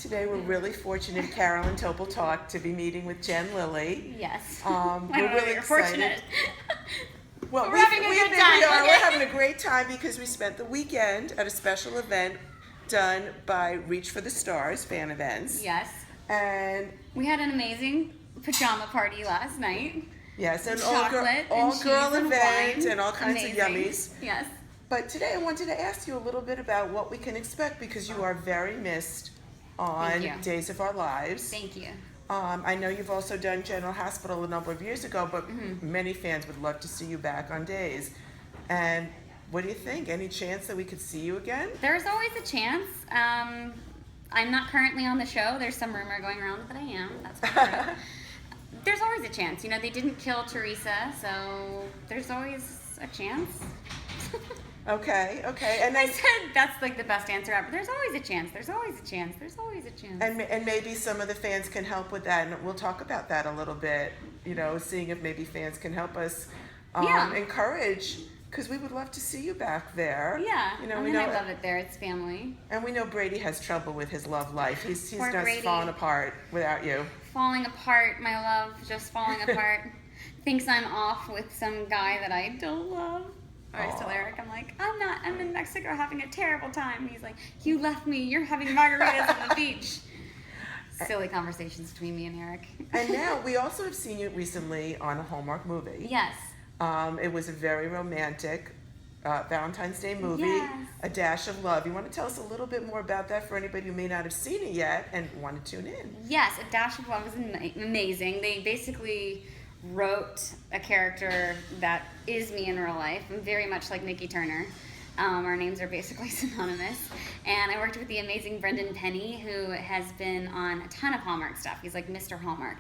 Today we're really fortunate at Carolyn Topol Talk to be meeting with Jen Lilley. Yes. We're really excited. Fortunate. Well, We're having a good time. We are. Okay. We're having a great time because we spent the weekend at a special event done by Reach for the Stars fan events. Yes. And we had an amazing pajama party last night. yes, and Chocolate all and girl cheese and event wine. and all kinds Amazing. of yummies. Yes. But today I wanted to ask you a little bit about what we can expect because you are very missed on Thank you. Days of Our Lives. Thank you. I know you've also done General Hospital a number of years ago, but many fans would love to see you back on Days. And what do you think? Any chance that we could see you again? There's always a chance. I'm not currently on the show. There's some rumor going around that I am. That's not true. There's always a chance. You know, they didn't kill Teresa, so there's always a chance. Okay. And I then, said that's like the best answer ever. There's always a chance. There's always a chance. There's always a chance. and maybe some of the fans can help with that, and we'll talk about that a little bit. You know, seeing if maybe fans can help us encourage, because we would love to see you back there. Yeah, You know, I we mean, know, I love it there. It's family. and we know Brady has trouble with his love life. He's Poor just Brady. falling apart without you. Falling apart, my love, just falling apart. Thinks I'm off with some guy that I don't love. I always tell Eric, I'm like, I'm not. I'm in Mexico having a terrible time. And he's like, you left me. You're having margaritas on the beach. Silly conversations between me and Eric. And now we also have seen you recently on a Hallmark movie. Yes. It was a very romantic Valentine's Day movie, Yes. A Dash of Love. You want to tell us a little bit more about that for anybody who may not have seen it yet and want to tune in? Yes, A Dash of Love was amazing. They basically wrote a character that is me in real life. I'm very much like Nikki Turner. Our names are basically synonymous. And I worked with the amazing Brendan Penny, who has been on a ton of Hallmark stuff. He's like Mr. Hallmark.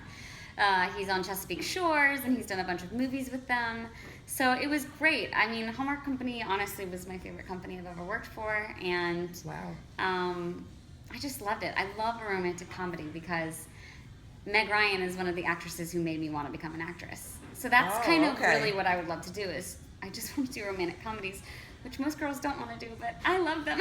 He's on Chesapeake Shores, and he's done a bunch of movies with them. So it was great. I mean, Hallmark Company honestly was my favorite company I've ever worked for. And Wow. I just loved it. I love a romantic comedy because Meg Ryan is one of the actresses who made me want to become an actress. So that's kind of really what I would love to do is I just want to do romantic comedies, which most girls don't want to do, but I love them.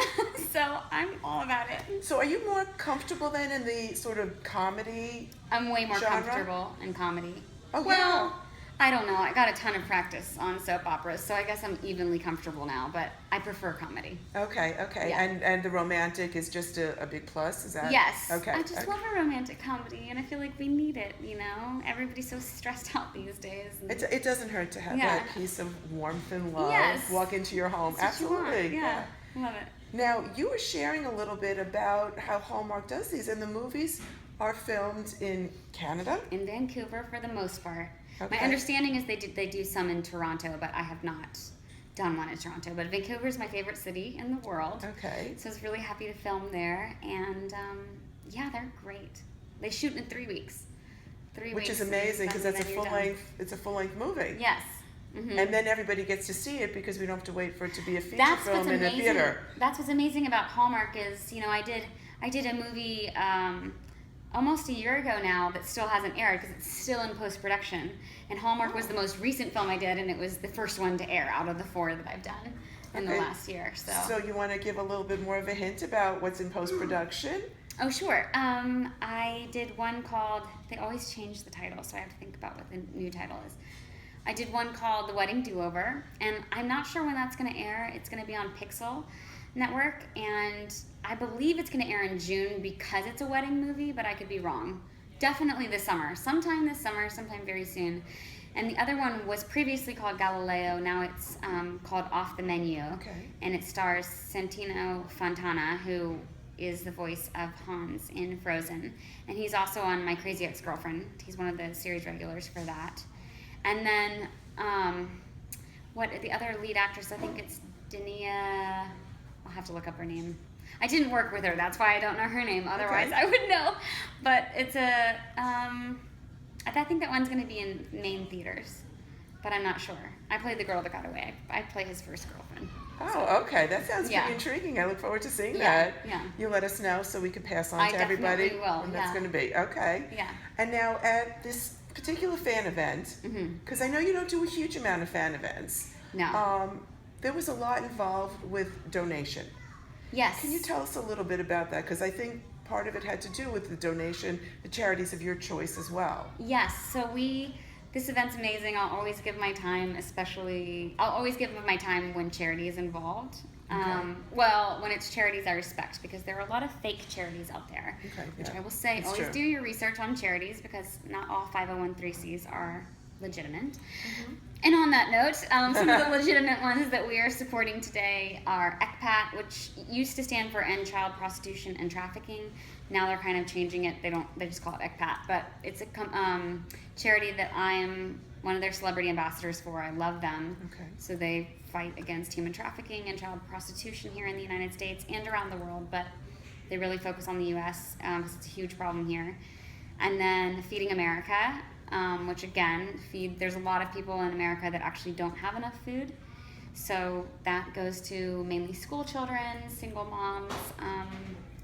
So I'm all about it. So are you more comfortable then in the sort of comedy I'm way more genre? comfortable in comedy. Oh, well, yeah. I don't know. I got a ton of practice on soap operas, so I guess I'm evenly comfortable now, but I prefer comedy. Okay. Yeah. And the romantic is just a big plus, is that? Yes. Okay. I just love a romantic comedy, and I feel like we need it, you know? Everybody's so stressed out these days. And It doesn't hurt to have Yeah. that piece of warmth and love. Yes. Walk into your home. That's what you want. Absolutely. Yeah. Love it. Now, you were sharing a little bit about how Hallmark does these, and the movies are filmed in Canada? In Vancouver for the most part. Okay. My understanding is they do some in Toronto, but I have not done one in Toronto. But Vancouver is my favorite city in the world. Okay. So I was really happy to film there. And yeah, they're great. They shoot in 3 weeks. 3 Which weeks. is amazing because that's and then you're done. it's a full length movie. Yes. Mm-hmm. And then everybody gets to see it because we don't have to wait for it to be a feature That's film what's in a amazing. theater. That's what's amazing about Hallmark is, you know, I did a movie almost a year ago now that still hasn't aired because it's still in post-production. And Hallmark was the most recent film I did, and it was the first one to air out of the 4 that I've done in the last year. So you want to give a little bit more of a hint about what's in post-production? Oh, sure. I did one called, they always change the title, so I have to think about what the new title is. I did one called The Wedding Do-Over, and I'm not sure when that's going to air. It's going to be on Pixel Network, and I believe it's going to air in June because it's a wedding movie, but I could be wrong. Definitely this summer. Sometime this summer, sometime very soon. And the other one was previously called Galileo. Now it's called Off the Menu. Okay. And it stars Santino Fontana, who is the voice of Hans in Frozen. And he's also on My Crazy Ex-Girlfriend. He's one of the series regulars for that. And then, what the other lead actress, I think it's Dania, I'll have to look up her name. I didn't work with her, that's why I don't know her name, otherwise I would know. But it's I think that one's going to be in main theaters, but I'm not sure. I played the girl that got away. I play his first girlfriend. Oh, okay. That sounds Yeah. pretty intriguing. I look forward to seeing Yeah, that. yeah. You let us know so we can pass on I to everybody definitely will, when that's yeah. going to be. Okay. Yeah. And now at this particular fan event, Mm-hmm. because I know you don't do a huge amount of fan events, No. there was a lot involved with donation. Yes. Can you tell us a little bit about that? Because I think part of it had to do with the donation, the charities of your choice as well. Yes, so this event's amazing. I'll always give my time, I'll always give my time when charity is involved. Okay. Well, when it's charities I respect, because there are a lot of fake charities out there. Okay, Which yeah, I will say, that's always true. do your research on charities, because not all 501(c)(3)s are legitimate. Mm-hmm. And on that note, some of the legitimate ones that we are supporting today are ECPAT, which used to stand for End Child Prostitution and Trafficking. Now they're kind of changing it. They just call it ECPAT, but it's a charity that I am one of their celebrity ambassadors for. I love them. Okay. So they fight against human trafficking and child prostitution here in the United States and around the world, but they really focus on the U.S. Because it's a huge problem here. And then Feeding America, which again, there's a lot of people in America that actually don't have enough food. So that goes to mainly school children, single moms,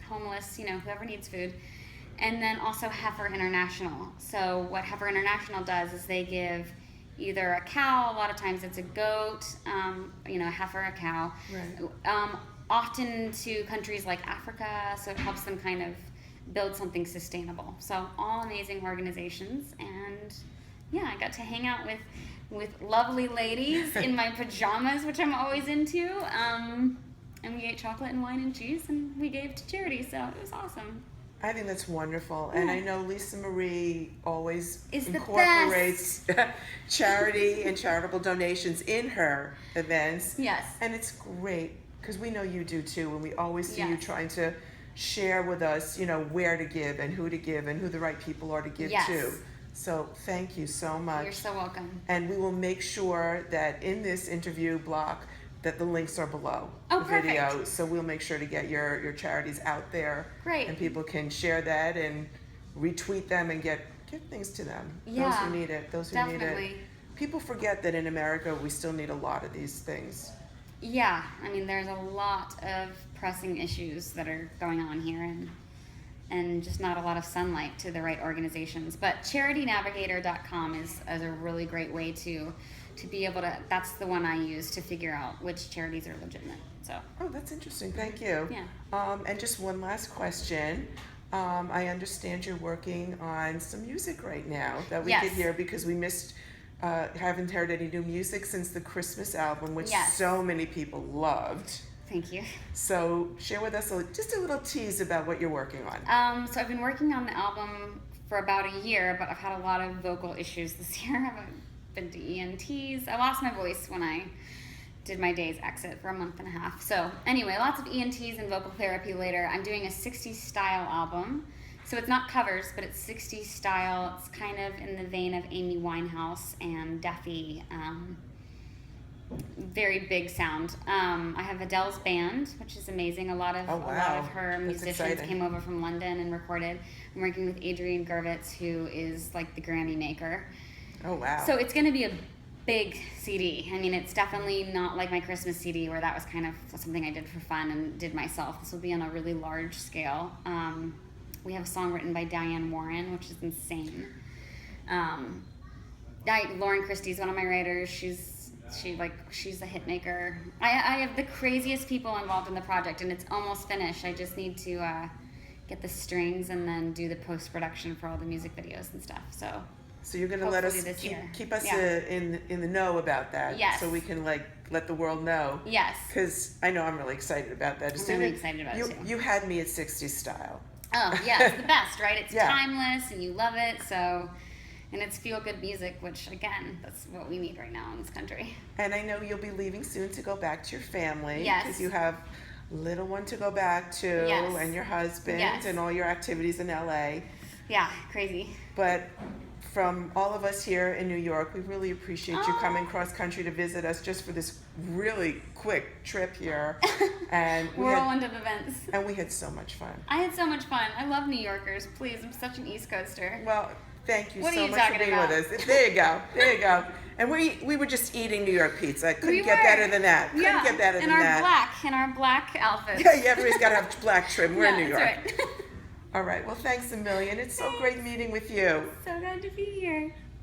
homeless, whoever needs food. And then also Heifer International. So what Heifer International does is they give either a cow, a lot of times it's a goat, a heifer, a cow, Right. Often to countries like Africa, so it helps them kind of build something sustainable. So all amazing organizations, and yeah, I got to hang out with lovely ladies in my pajamas, which I'm always into, and we ate chocolate and wine and cheese, and we gave to charity, so it was awesome. I think that's wonderful. And I know Lisa Marie always Is the incorporates charity and charitable donations in her events. Yes. And it's great because we know you do too, and we always see you Yes. trying to share with us, where to give and who the right people are to give Yes. to. So thank you so much. You're so welcome. And we will make sure that in this interview block that the links are below Oh, the perfect. video. So we'll make sure to get your charities out there. Great. And people can share that and retweet them and get things to them. Those Yeah, who need it. Those who need definitely. it. People forget that in America we still need a lot of these things. Yeah, I mean, there's a lot of pressing issues that are going on here, and just not a lot of sunlight to the right organizations. But charitynavigator.com is a really great way to be able to, that's the one I use to figure out which charities are legitimate. So. Oh, that's interesting. Thank you. Yeah. And just one last question. I understand you're working on some music right now that we Yes. could hear because we haven't heard any new music since the Christmas album, which Yes. so many people loved. Thank you. So share with us just a little tease about what you're working on. So I've been working on the album for about a year, but I've had a lot of vocal issues this year. I've been to ENTs. I lost my voice when I did my day's exit for a month and a half. So anyway, lots of ENTs and vocal therapy later. I'm doing a 60s style album. So it's not covers, but it's 60s style. It's kind of in the vein of Amy Winehouse and Duffy. Very big sound. I have Adele's band, which is amazing. A lot of her That's musicians exciting. came over from London and recorded. I'm working with Adrienne Gervitz, who is like the Grammy maker. Oh, wow. So it's going to be a big CD. I mean, it's definitely not like my Christmas CD where that was kind of something I did for fun and did myself. This will be on a really large scale. We have a song written by Diane Warren, which is insane. Lauren Christie's one of my writers. She's a hit maker. I have the craziest people involved in the project, and it's almost finished. I just need to get the strings and then do the post-production for all the music videos and stuff. So you're going to let us keep us in the know about that, Yes. so we can let the world know. Yes. Because I know I'm really excited about that. I'm really excited about it too. You had me at 60s style. Oh yeah, it's the best, right? It's Yeah. timeless and you love it. So, and it's feel-good music, which again, that's what we need right now in this country. And I know you'll be leaving soon to go back to your family. Yes. Because you have little one to go back to, Yes. and your husband, Yes. and all your activities in LA. Yeah, crazy. But from all of us here in New York, we really appreciate you Oh. coming cross country to visit us just for this really quick trip here. And Whirlwind of events. and we had so much fun. I had so much fun. I love New Yorkers. Please, I'm such an East Coaster. Well, thank you What are so you much for talking being about? with us. There you go. There you go. And we were just eating New York pizza. Couldn't We get were. better than that. Couldn't get better in than our that. in our black outfits. Yeah, everybody's got to have black trim. We're in New York. That's right. All right. Well, thanks a million. It's so great meeting with you. So glad to be here.